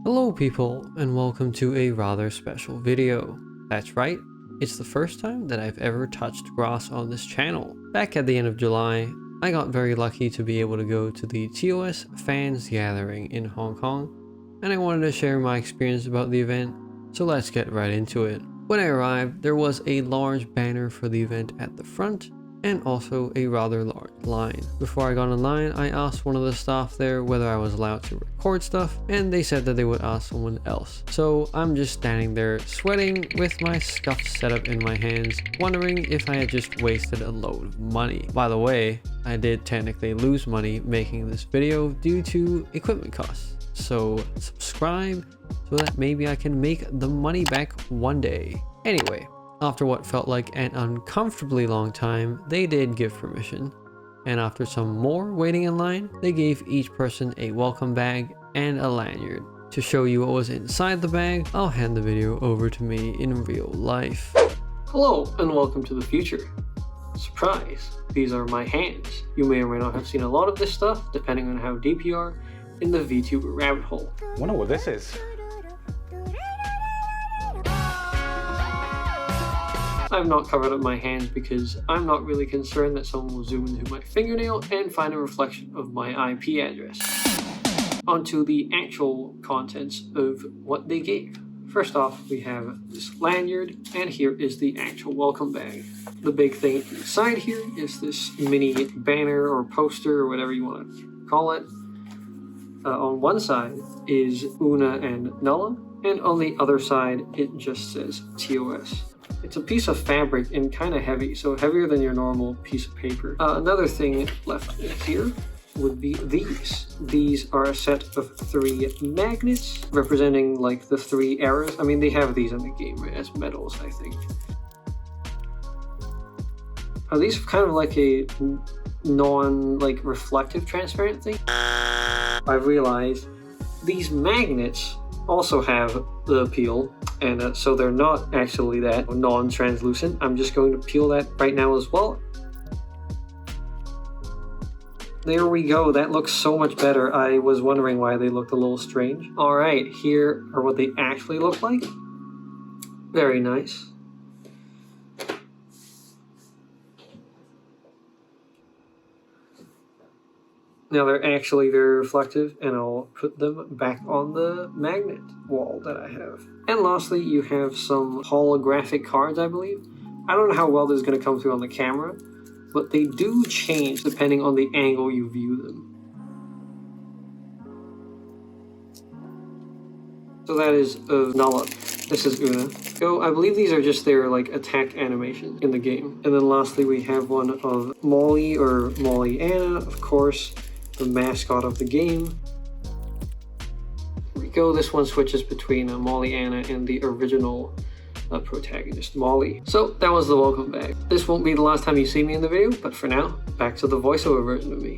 Hello people, and welcome to a rather special video. That's right, it's the first time that I've ever touched grass on this channel. Back at the end of July, I got very lucky to be able to go to the TOS fans gathering in Hong Kong, and I wanted to share my experience about the event, so let's get right into it. When I arrived, there was a large banner for the event at the front, and also a rather large line. Before I got in line, I asked one of the staff there whether I was allowed to record stuff, and they said that they would ask someone else. So I'm just standing there sweating with my scuffed setup in my hands, wondering if I had just wasted a load of money. By the way, I did technically lose money making this video due to equipment costs. So subscribe so that maybe I can make the money back one day. Anyway, after what felt like an uncomfortably long time, they did give permission, and after some more waiting in line, they gave each person a welcome bag and a lanyard. To show you what was inside the bag, I'll hand the video over to me in real life. Hello and welcome to the future. Surprise, these are my hands. You may or may not have seen a lot of this stuff, depending on how deep you are in the VTuber rabbit hole. I wonder what this is. I've not covered up my hands because I'm not really concerned that someone will zoom into my fingernail and find a reflection of my IP address. Onto the actual contents of what they gave. First off, we have this lanyard, and here is the actual welcome bag. The big thing inside here is this mini banner or poster or whatever you want to call it. On one side is Una and Nulla, and on the other side it just says TOS. It's a piece of fabric and kind of heavy, so heavier than your normal piece of paper. Another thing left here would be these. These are a set of 3 magnets representing like the 3 eras. I mean, they have these in the game as medals, I think. Are these kind of like a reflective transparent thing? I've realized these magnets also have the peel, and so they're not actually that non-translucent. I'm just going to peel that right now as well. There we go, that looks so much better. I was wondering why they looked a little strange. Alright, here are what they actually look like. Very nice. Now they're actually very reflective, and I'll put them back on the magnet wall that I have. And lastly, you have some holographic cards, I believe. I don't know how well this is going to come through on the camera, but they do change depending on the angle you view them. So that is Nulla. This is Una. So I believe these are just their attack animation in the game. And then lastly, we have one of Molly or Molly Anna, of course, the mascot of the game. Here we go. This one switches between Molly Anna and the original protagonist, Molly. So that was the welcome bag. This won't be the last time you see me in the video, but for now, back to the voiceover version of me.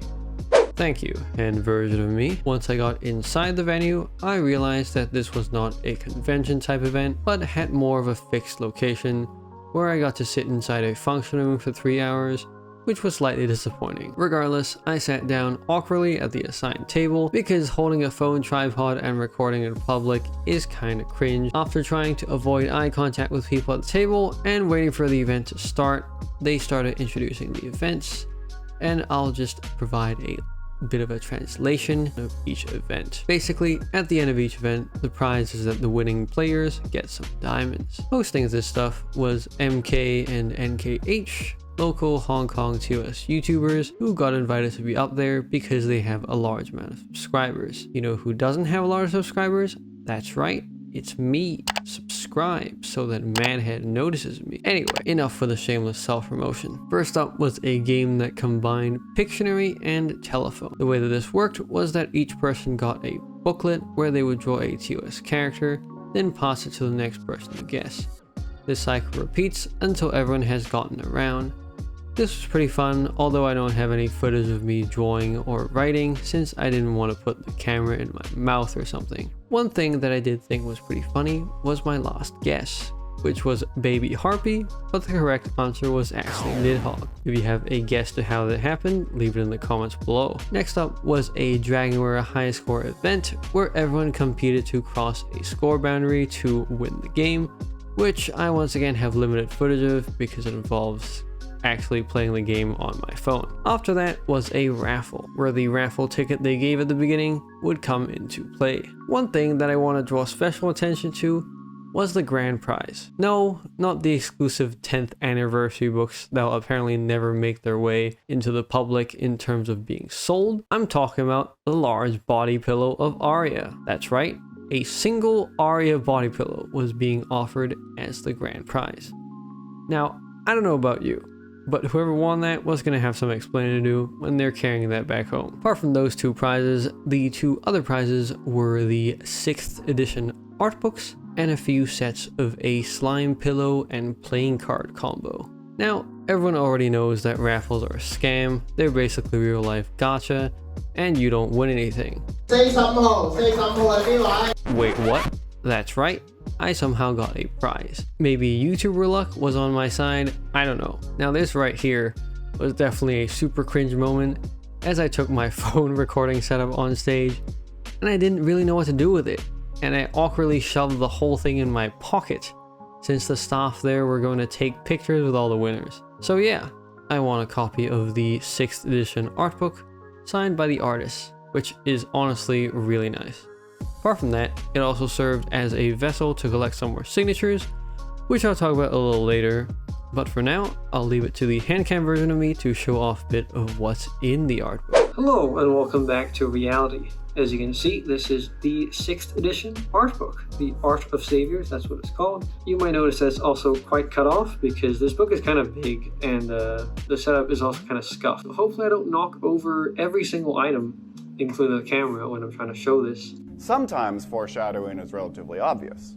Thank you, and version of me. Once I got inside the venue, I realized that this was not a convention type event, but had more of a fixed location where I got to sit inside a function room for 3 hours, which was slightly disappointing. Regardless, I sat down awkwardly at the assigned table because holding a phone tripod and recording in public is kinda cringe. After trying to avoid eye contact with people at the table and waiting for the event to start, they started introducing the events, and I'll just provide a bit of a translation of each event. Basically, at the end of each event, the prize is that the winning players get some diamonds. Hosting this stuff was MK and NKH, local Hong Kong TOS YouTubers who got invited to be up there because they have a large amount of subscribers. You know who doesn't have a lot of subscribers? That's right, it's me. Subscribe so that Madhead notices me. Anyway, enough for the shameless self-promotion. First up was a game that combined Pictionary and telephone. The way that this worked was that each person got a booklet where they would draw a TOS character, then pass it to the next person to guess. This cycle repeats until everyone has gotten around. This was pretty fun, although I don't have any footage of me drawing or writing since I didn't want to put the camera in my mouth or something. One thing that I did think was pretty funny was my last guess. which was Baby Harpy, but the correct answer was actually Nidhogg. If you have a guess to how that happened, leave it in the comments below. Next up was a Dragonware high score event where everyone competed to cross a score boundary to win the game, which I once again have limited footage of because it involves actually playing the game on my phone. After that was a raffle, where the raffle ticket they gave at the beginning would come into play. One thing that I want to draw special attention to was the grand prize. No, not the exclusive 10th anniversary books that will apparently never make their way into the public in terms of being sold. I'm talking about the large body pillow of Arya. That's right, a single Arya body pillow was being offered as the grand prize. Now, I don't know about you, but whoever won that was going to have some explaining to do when they're carrying that back home. Apart from those two prizes, the two other prizes were the 6th edition art books and a few sets of a slime pillow and playing card combo. Now, everyone already knows that raffles are a scam. They're basically real life gacha, and you don't win anything. Say something, let me lie. Wait, what? That's right, I somehow got a prize. Maybe YouTuber luck was on my side, I don't know. Now this right here was definitely a super cringe moment, as I took my phone recording setup on stage and I didn't really know what to do with it, and I awkwardly shoved the whole thing in my pocket since the staff there were going to take pictures with all the winners. So yeah, I won a copy of the 6th edition art book signed by the artist, which is honestly really nice. Apart from that, it also served as a vessel to collect some more signatures, which I'll talk about a little later, but for now, I'll leave it to the handcam version of me to show off a bit of what's in the art book. Hello and welcome back to reality. As you can see, this is the 6th edition art book, The Art of Saviors, that's what it's called. You might notice that it's also quite cut off because this book is kind of big and the setup is also kind of scuffed. Hopefully I don't knock over every single item, including the camera, when I'm trying to show this. Sometimes foreshadowing is relatively obvious.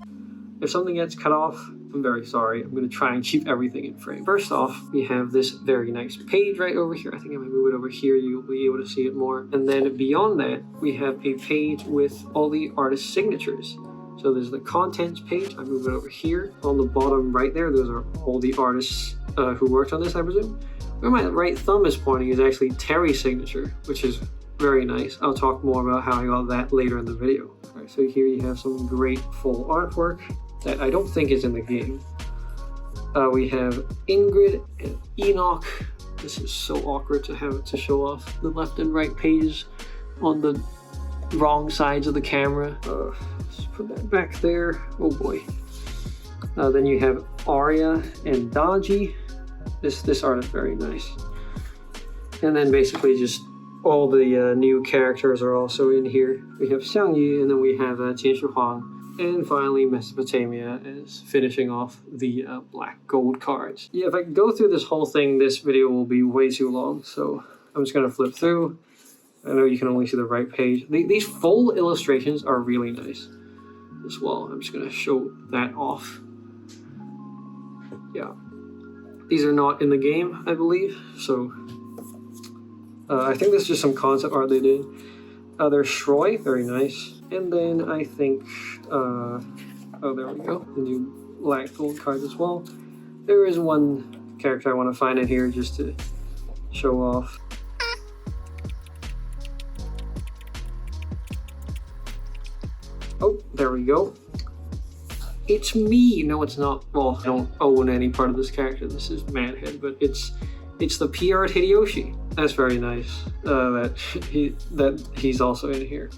If something gets cut off, I'm very sorry. I'm going to try and keep everything in frame. First off, we have this very nice page right over here. I think if I move it over here, you'll be able to see it more. And then beyond that, we have a page with all the artist signatures. So there's the contents page. I move it over here. On the bottom right there, those are all the artists who worked on this, I presume. Where my right thumb is pointing is actually Terry's signature, which is very nice. I'll talk more about how I got that later in the video. All right, so here you have some great full artwork that I don't think is in the game. We have Ingrid and Enoch. This is so awkward to have it to show off the left and right pages on the wrong sides of the camera. Let's put that back there. Oh boy. Then you have Arya and Daji. This art is very nice. And then basically just all the new characters are also in here. We have Xiang Yi, and then we have Tian Shi Huang. And finally, Mesopotamia is finishing off the black gold cards. Yeah, if I go through this whole thing, this video will be way too long, so I'm just going to flip through. I know you can only see the right page. These full illustrations are really nice as well. I'm just going to show that off. Yeah. These are not in the game, I believe, so I think this is just some concept art they did. There's Shroy, very nice. And then I think, oh, there we go, the new black gold cards as well. There is one character I want to find in here just to show off. Oh, there we go. It's me! No, it's not. Well, I don't own any part of this character. This is Manhead, but it's the PR Hideyoshi. That's very nice. That he's also in here.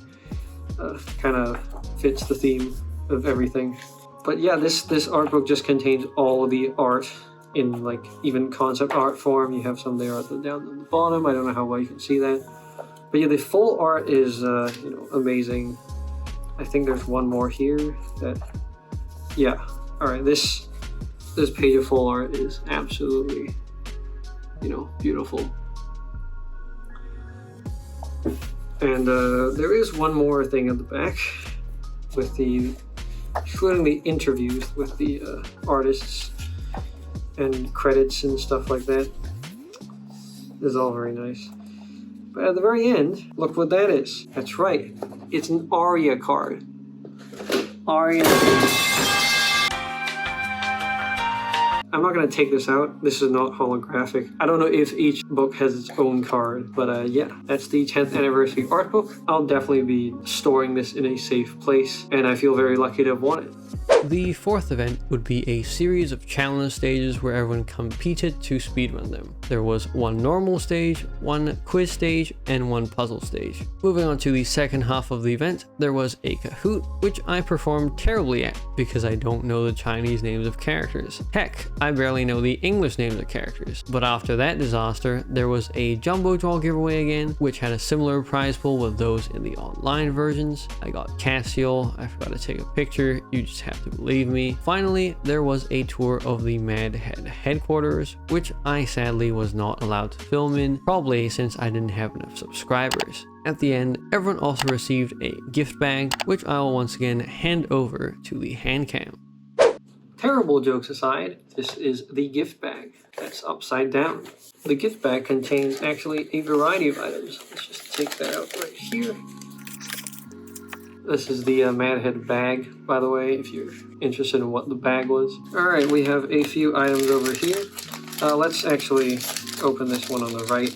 Kind of fits the theme of everything. But yeah, this art book just contains all the art in like even concept art form. You have some there down at the bottom. I don't know how well you can see that. But yeah, the full art is amazing. I think there's one more here that, yeah. All right, this page of full art is absolutely, beautiful. And there is one more thing at the back with including the interviews with the artists and credits and stuff like that. This is all very nice. But at the very end, look what that is. That's right. It's an Arya card. Arya. I'm not going to take this out. This is not holographic. I don't know if each book has its own card, but yeah, that's the 10th anniversary art book. I'll definitely be storing this in a safe place, and I feel very lucky to have won it. The fourth event would be a series of challenge stages where everyone competed to speedrun them. There was one normal stage, one quiz stage, and one puzzle stage. Moving on to the second half of the event, there was a Kahoot, which I performed terribly at because I don't know the Chinese names of characters. Heck, I barely know the English names of characters. But after that disaster, there was a Jumbo Draw giveaway again, which had a similar prize pool with those in the online versions. I got Cassiel, I forgot to take a picture, you just have to believe me. Finally, there was a tour of the Mad Head headquarters, which I sadly was not allowed to film in, probably since I didn't have enough subscribers. At the end, everyone also received a gift bag, which I will once again hand over to the hand cam. Terrible jokes aside, this is the gift bag. That's upside down. The gift bag contains actually a variety of items. Let's just take that out right here. This is the Mad Head bag, by the way, if you're interested in what the bag was. Alright, we have a few items over here. Let's actually open this one on the right.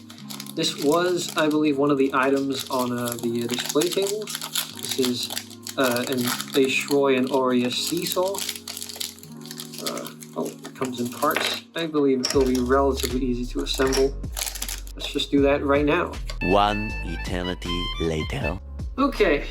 This was, I believe, one of the items on the display table. This is a Shroy and Aurea seesaw. It comes in parts. I believe it'll be relatively easy to assemble. Let's just do that right now. One eternity later. Okay.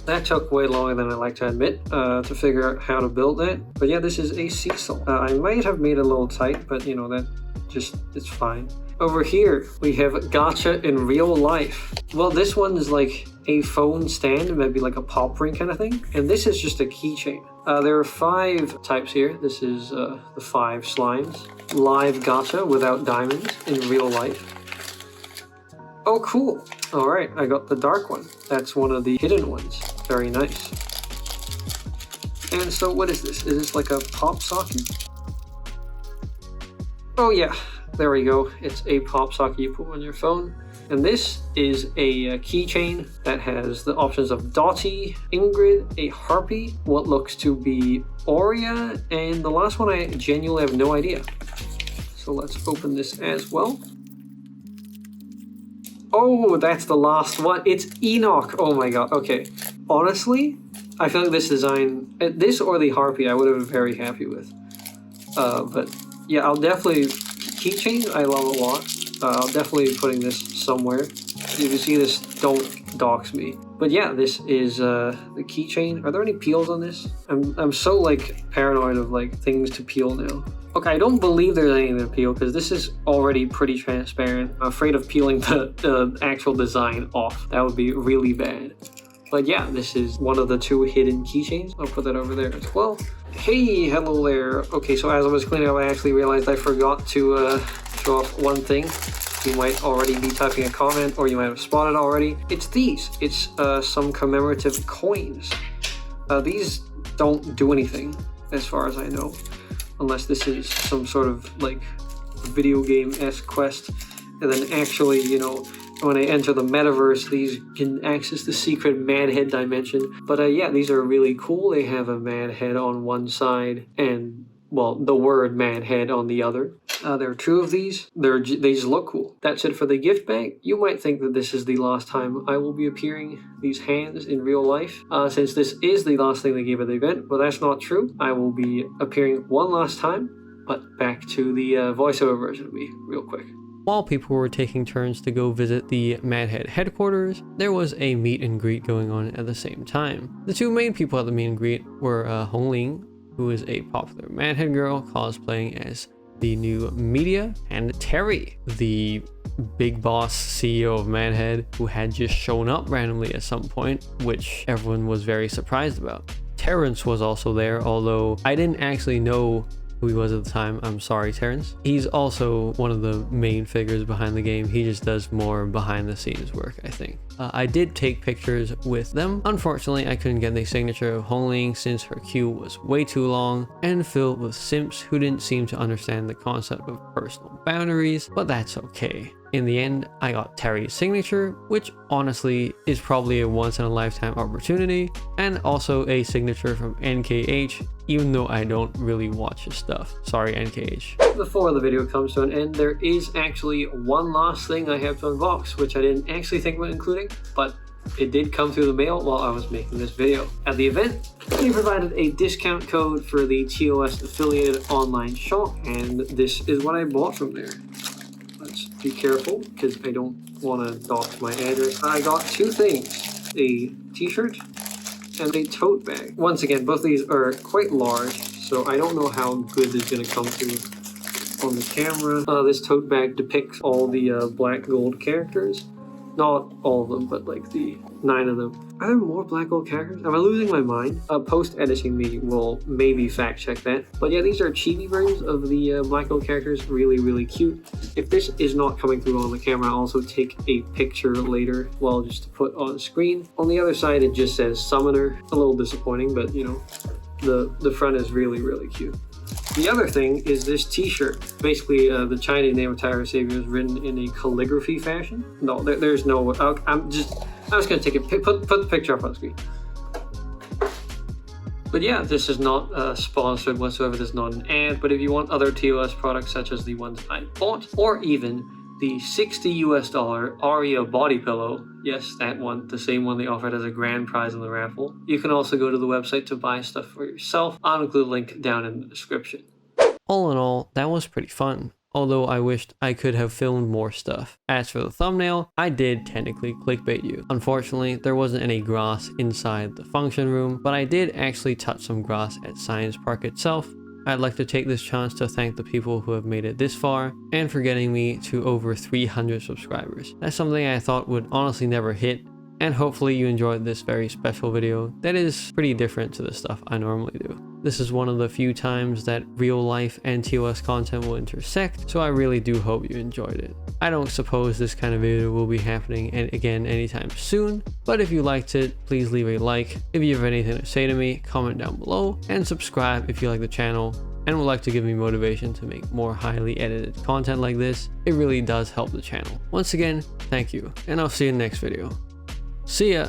That took way longer than I like to admit to figure out how to build that. But yeah, this is a seesaw. I might have made it a little tight, but you know, that just, it's fine. Over here, we have gacha in real life. Well, this one is like a phone stand, maybe like a pop ring kind of thing. And this is just a keychain. There are 5 types here. This is the 5 slimes. Live gacha without diamonds in real life. Oh, cool. All right, I got the dark one. That's one of the hidden ones. Very nice. And so what is this? Is this like a pop socket? Oh yeah, there we go. It's a pop socket you put on your phone. And this is a keychain that has the options of Dottie, Ingrid, a Harpy, what looks to be Aurea, and the last one I genuinely have no idea. So let's open this as well. Oh, that's the last one. It's Enoch. Oh my god. Okay. Honestly, I feel like this design, this or the Harpy, I would have been very happy with. But yeah, I'll definitely, keychains I love a lot. I'll definitely be putting this somewhere. If you see this, don't dox me. But yeah, this is the keychain. Are there any peels on this? I'm so like paranoid of like things to peel now. Okay, I don't believe there's anything to peel because this is already pretty transparent. I'm afraid of peeling the actual design off. That would be really bad. But yeah, this is one of the 2 hidden keychains. I'll put that over there as well. Hey, hello there. Okay, so as I was cleaning up, I actually realized I forgot to show off one thing. You might already be typing a comment, or you might have spotted already. It's these. It's some commemorative coins. These don't do anything, as far as I know. Unless this is some sort of like video game-esque quest. And then actually, you know, when I enter the metaverse, these can access the secret Mad Head dimension. But yeah, these are really cool. They have a Mad Head on one side and, well, the word Mad Head on the other. There are 2 of these. They just look cool. That's it for the gift bag. You might think that this is the last time I will be appearing these hands in real life, since this is the last thing they gave at the event, but that's not true. I will be appearing one last time, but back to the voiceover version of me real quick. While people were taking turns to go visit the Mad Head headquarters, there was a meet and greet going on at the same time. The 2 main people at the meet and greet were Hongling, who is a popular Mad Head girl cosplaying as the new media, and Terry, the big boss CEO of Mad Head, who had just shown up randomly at some point, which everyone was very surprised about. Terrence was also there, although I didn't actually know who he was at the time. I'm sorry, Terrence. He's also one of the main figures behind the game. He just does more behind the scenes work, I think. I did take pictures with them. Unfortunately, I couldn't get the signature of Hongling since her queue was way too long and filled with simps who didn't seem to understand the concept of personal boundaries, but that's okay. In the end, I got Terry's signature, which honestly is probably a once in a lifetime opportunity, and also a signature from NKH, even though I don't really watch his stuff. Sorry, NKH. Before the video comes to an end, there is actually one last thing I have to unbox, which I didn't actually think about including, but it did come through the mail while I was making this video. At the event, they provided a discount code for the TOS affiliated online shop, and this is what I bought from there. Let's be careful because I don't want to dox my address. I got two things, a t-shirt and a tote bag. Once again, both of these are quite large, so I don't know how good this is going to come through on the camera. This tote bag depicts all the black gold characters. Not all of them, but like the 9 of them. Are there more black gold characters? Am I losing my mind? Post-editing me will maybe fact check that. But yeah, these are chibi versions of the black gold characters. Really, really cute. If this is not coming through on the camera, I'll also take a picture later, well, just to put on screen. On the other side, it just says Summoner. A little disappointing, but you know, the front is really, really cute. The other thing is this t-shirt. Basically, the Chinese name of Tyra Savior is written in a calligraphy fashion. No, there's no... I'm just gonna take it. Put the picture up on screen. But yeah, this is not sponsored whatsoever. This is not an ad. But if you want other TOS products such as the ones I bought, or even the $60 Aria body pillow, yes, that one, the same one they offered as a grand prize in the raffle. You can also go to the website to buy stuff for yourself. I'll include a link down in the description. All in all, that was pretty fun, although I wished I could have filmed more stuff. As for the thumbnail, I did technically clickbait you. Unfortunately, there wasn't any grass inside the function room, but I did actually touch some grass at Science Park itself. I'd like to take this chance to thank the people who have made it this far and for getting me to over 300 subscribers. That's something I thought would honestly never hit, and hopefully you enjoyed this very special video that is pretty different to the stuff I normally do. This is one of the few times that real life and TOS content will intersect, so I really do hope you enjoyed it. I don't suppose this kind of video will be happening again anytime soon, but if you liked it, please leave a like. If you have anything to say to me, comment down below, and subscribe if you like the channel and would like to give me motivation to make more highly edited content like this. It really does help the channel. Once again, thank you, and I'll see you in the next video. See ya!